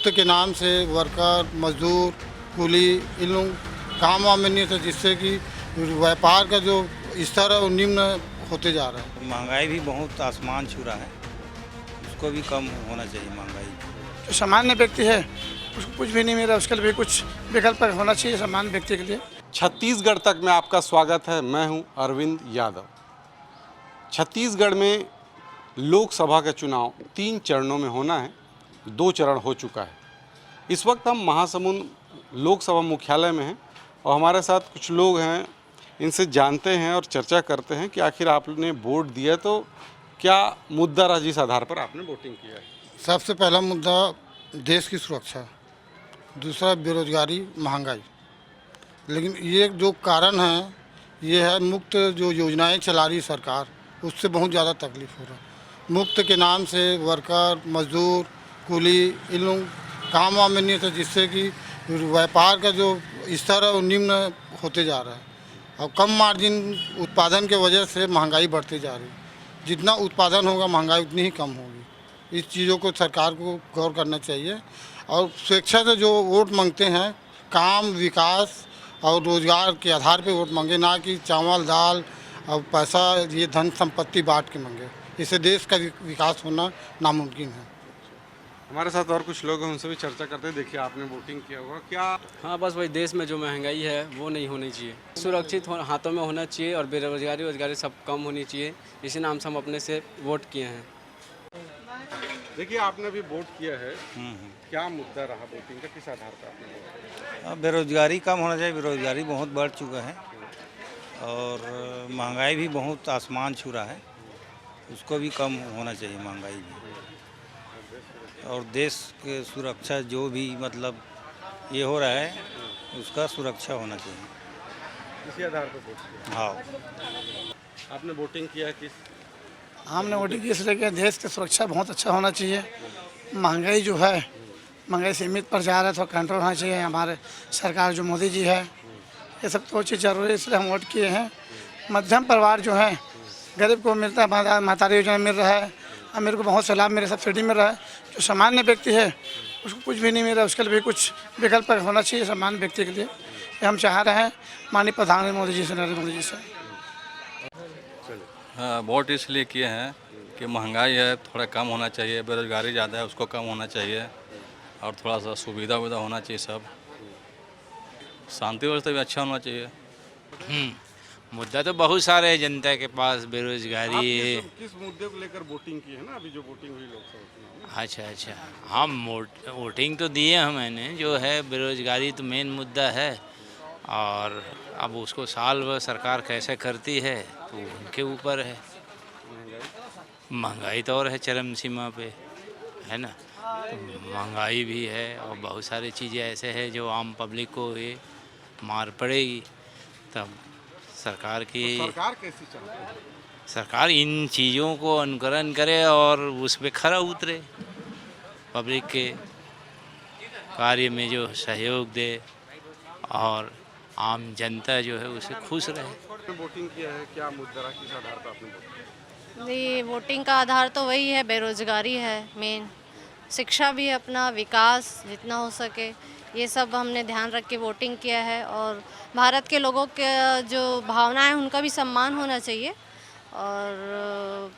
मुफ्त के नाम से वर्कर, मजदूर, कूली इन लोग काम वाम में नहीं थे, जिससे कि व्यापार का जो स्तर है वो निम्न होते जा रहा है। महंगाई भी बहुत आसमान छू रहा है, उसको भी कम होना चाहिए महंगाई। जो सामान्य व्यक्ति है उसको कुछ भी नहीं मिला, उसके लिए भी कुछ विकल्प होना चाहिए सामान्य व्यक्ति के लिए। छत्तीसगढ़ तक में आपका स्वागत है। मैं हूं अरविंद यादव। छत्तीसगढ़ में लोकसभा का चुनाव 3 चरणों में होना है, 2 चरण हो चुका है। इस वक्त हम महासमुंद लोकसभा मुख्यालय में हैं और हमारे साथ कुछ लोग हैं, इनसे जानते हैं और चर्चा करते हैं कि आखिर आपने वोट दिया तो क्या मुद्दा रहा जिस आधार पर आपने वोटिंग किया है। सबसे पहला मुद्दा देश की सुरक्षा, दूसरा बेरोजगारी, महंगाई। लेकिन ये जो कारण है ये है मुफ्त जो योजनाएं चला रही सरकार, उससे बहुत ज़्यादा तकलीफ हो रहा है। मुफ्त के नाम से वर्कर, मजदूर, कूली इन लोग काम वाम में नहीं थे, जिससे कि व्यापार का जो स्तर है वो निम्न होते जा रहा है और कम मार्जिन उत्पादन के वजह से महंगाई बढ़ती जा रही है। जितना उत्पादन होगा महंगाई उतनी ही कम होगी। इस चीज़ों को सरकार को गौर करना चाहिए और स्वेच्छा से जो वोट मांगते हैं, काम, विकास और रोजगार के आधार पे वोट मांगे, ना कि चावल दाल और पैसा ये धन संपत्ति बांट के मांगे। इससे देश का विकास होना नामुमकिन है। हमारे साथ और कुछ लोग हैं, उनसे भी चर्चा करते हैं। देखिए आपने वोटिंग किया होगा, क्या हाँ बस वही देश में जो महंगाई है वो नहीं होनी चाहिए, सुरक्षित हाथों में होना चाहिए और बेरोजगारी रोजगारी सब कम होनी चाहिए। इसी नाम से हम अपने से वोट किए हैं। देखिए आपने भी वोट किया है, क्या मुद्दा रहा वोटिंग का, किस आधार पर आपने वोट किया? बेरोजगारी कम होना चाहिए, बेरोजगारी बहुत बढ़ चुका है और महंगाई भी बहुत आसमान छू रहा है, उसको भी कम होना चाहिए महंगाई भी। और देश के सुरक्षा जो भी मतलब ये हो रहा है उसका सुरक्षा होना चाहिए, इसी आधार पर वोट किया। हाँ, आपने वोटिंग किया है किस? हमने वोटिंग की इसलिए कि देश की सुरक्षा बहुत अच्छा होना चाहिए। महंगाई जो है, महंगाई सीमित पर जा रहा है, थोड़ा कंट्रोल होना चाहिए। हमारे सरकार जो मोदी जी है, ये सब तो चीज़ जरूरी है, इसलिए हम वोट किए हैं। मध्यम परिवार जो है, गरीब को मिलता है, महतारी योजना मिल रहा है, अमीर को बहुत से लाभ मेरे सब्सिडी मिल रहा है। जो सामान्य व्यक्ति है उसको कुछ भी नहीं मिल रहा, उसके लिए भी कुछ विकल्प होना चाहिए सामान्य व्यक्ति के लिए। ये हम चाह रहे हैं माननीय प्रधानमंत्री मोदी जी से, नरेंद्र मोदी जी से। हाँ, वोट इसलिए किए हैं कि महंगाई है, थोड़ा कम होना चाहिए, बेरोजगारी ज़्यादा है उसको कम होना चाहिए और थोड़ा सा सुविधा उविधा होना चाहिए, सब शांति व्यवस्था भी अच्छा होना चाहिए। मुद्दा तो बहुत सारे हैं जनता के पास, बेरोजगारी है। किस मुद्दे को लेकर वोटिंग की है ना, अभी जो वोटिंग हुई लोकसभा? अच्छा, हम वोटिंग तो दिए हैं मैंने, जो है बेरोजगारी तो मेन मुद्दा है और अब उसको सॉल्व सरकार कैसे करती है तो उनके ऊपर है। महंगाई तो और है चरम सीमा पे, है ना। तो महंगाई भी है और बहुत सारी चीज़ें ऐसे हैं जो आम पब्लिक को ये मार पड़ेगी। तब सरकार की सरकार कैसी चाहती है? सरकार इन चीज़ों को अनुकरण करे और उस पर खरा उतरे, पब्लिक के कार्य में जो सहयोग दे और आम जनता जो है उसे खुश रहे। वोटिंग किया है, क्या मुद्दा रहा, किस आधार पर आपने वोट किया? जी, वोटिंग का आधार तो वही है, बेरोजगारी है मेन, शिक्षा भी है, अपना विकास जितना हो सके ये सब हमने ध्यान रख के वोटिंग किया है। और भारत के लोगों के जो भावनाएं हैं उनका भी सम्मान होना चाहिए और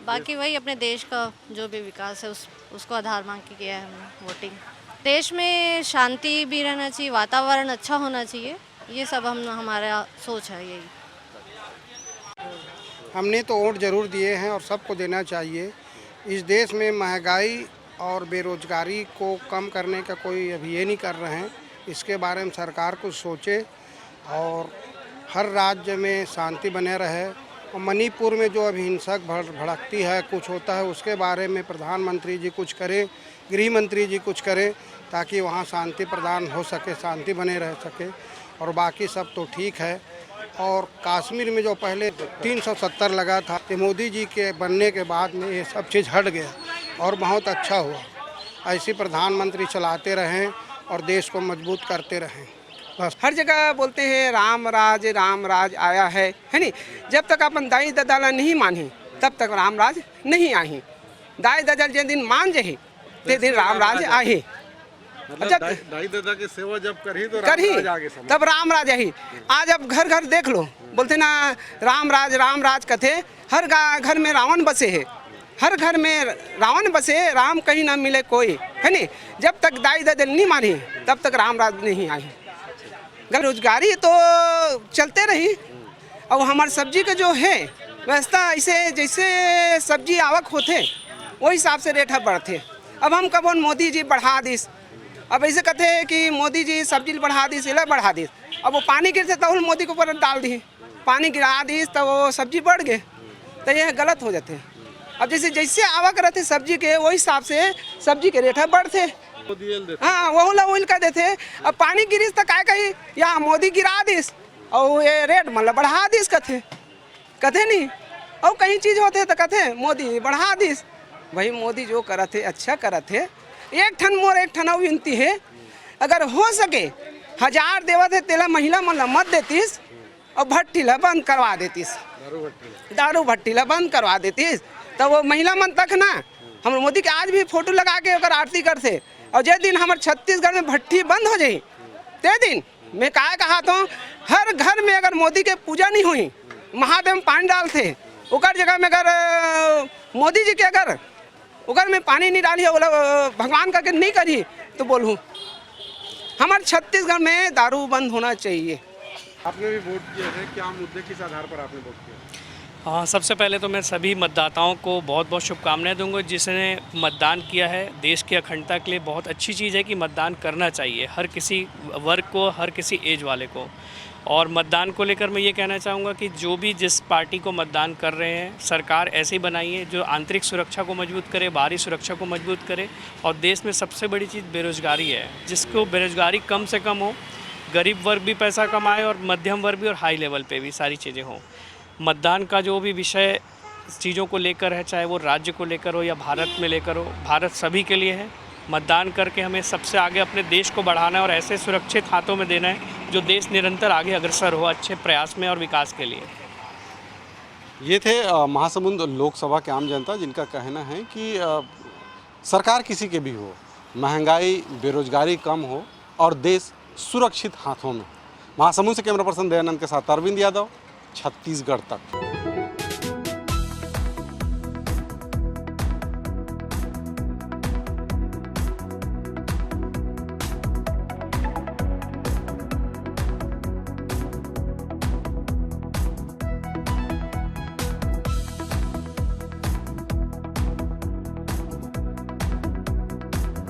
बाकी वही अपने देश का जो भी विकास है उसको आधार मान के किया है हमने वोटिंग। देश में शांति भी रहना चाहिए, वातावरण अच्छा होना चाहिए, ये सब हमारा सोच है यही। हमने तो वोट ज़रूर दिए हैं और सबको देना चाहिए। इस देश में महंगाई और बेरोजगारी को कम करने का कोई अभी ये नहीं कर रहे हैं, इसके बारे में सरकार कुछ सोचे और हर राज्य में शांति बने रहे। और मणिपुर में जो अभी हिंसक भड़कती है, कुछ होता है, उसके बारे में प्रधानमंत्री जी कुछ करें, गृह मंत्री जी कुछ करें ताकि वहाँ शांति प्रदान हो सके, शांति बने रह सके। और बाकी सब तो ठीक है। और कश्मीर में जो पहले 370 लगा था, तो मोदी जी के बनने के बाद में ये सब चीज़ हट गया और बहुत अच्छा हुआ। ऐसे प्रधानमंत्री चलाते रहें और देश को मजबूत करते रहें बस। हर जगह बोलते हैं राम राज आया है नहीं। जब तक अपन दाई दादा नहीं मानी तब तक राम राज नहीं आई। दाई दादा जिस दिन मान जही ते दिन राम राज आही। जब दाई दादा की सेवा जब करी तो करी राम राज आगे समझ। तब राम राज ही। आज अब घर घर देख लो, बोलते ना राम राज कथे। हर घर में रावण बसे है, हर घर में रावण बसे, राम कहीं ना मिले कोई, है नहीं। जब तक दाई दादा नहीं मारी तब तक राम राज नहीं आई। बेरोजगारी तो चलते रही। और हमारे सब्जी का जो है व्यवस्था ऐसे जैसे सब्जी आवक होते वही हिसाब से रेट बढ़ते। अब हम कब मोदी जी बढ़ा दिस, अब ऐसे कहते हैं कि मोदी जी सब्जी बढ़ा दिस, इला बढ़ा दिस। अब वो पानी गिरते तो मोदी के ऊपर डाल दी, पानी गिरा दिस तो वो सब्जी बढ़ गए, तो यह गलत हो जाते। अब जैसे जैसे आवक रहते सब्जी के वही हिसाब से सब्जी के रेट बढ़ते। हाँ वो का देते। अब पानी गिरिस तो काय कही या मोदी गिरा दिस और ये रेट मतलब बढ़ा दिस कथे नहीं। और कहीं चीज़ होते तो कहते मोदी बढ़ा दिस। भाई मोदी जो करते अच्छा करते। एक ठन मोर एक ठन विनती है, अगर हो सके 1000 देवत है तेला महिला मतलब मत देतीस और भट्टी ला बंद करवा देतीस, दारू भट्टी ला बंद करवा देतीस, तो वो महिला मन तक ना हम मोदी के आज भी फोटो लगा के अगर आरती करते। और जे दिन हमारे छत्तीसगढ़ में भट्टी बंद हो जाए ते दिन मैं कहा तो हर घर में अगर मोदी के पूजा नहीं हुई, महादेव में पानी डालते, उकर जगह में अगर मोदी जी के अगर उगर में पानी नहीं डाली बोला भगवान का नहीं करी तो बोलूँ हमारे छत्तीसगढ़ में दारू बंद होना चाहिए। आपने भी वोट किया है, क्या मुद्दे किस आधार पर आपने वोट किया? हाँ, सबसे पहले तो मैं सभी मतदाताओं को बहुत बहुत शुभकामनाएं दूंगा जिसने मतदान किया है। देश की अखंडता के लिए बहुत अच्छी चीज़ है कि मतदान करना चाहिए हर किसी वर्ग को, हर किसी एज वाले को। और मतदान को लेकर मैं ये कहना चाहूँगा कि जो भी जिस पार्टी को मतदान कर रहे हैं, सरकार ऐसी बनाई है जो आंतरिक सुरक्षा को मजबूत करे, बाहरी सुरक्षा को मजबूत करे। और देश में सबसे बड़ी चीज़ बेरोज़गारी है, जिसको बेरोज़गारी कम से कम हो, गरीब वर्ग भी पैसा कमाए और मध्यम वर्ग भी और हाई लेवल पे भी सारी चीज़ें हों। मतदान का जो भी विषय चीज़ों को लेकर है, चाहे वो राज्य को लेकर हो या भारत में लेकर हो, भारत सभी के लिए है। मतदान करके हमें सबसे आगे अपने देश को बढ़ाना है और ऐसे सुरक्षित हाथों में देना है जो देश निरंतर आगे अग्रसर हो अच्छे प्रयास में और विकास के लिए। ये थे महासमुंद लोकसभा के आम जनता, जिनका कहना है कि सरकार किसी के भी हो, महंगाई बेरोजगारी कम हो और देश सुरक्षित हाथों में। महासमुंद से कैमरा पर्सन दयानंद के साथ अरविंद यादव, छत्तीसगढ़ तक।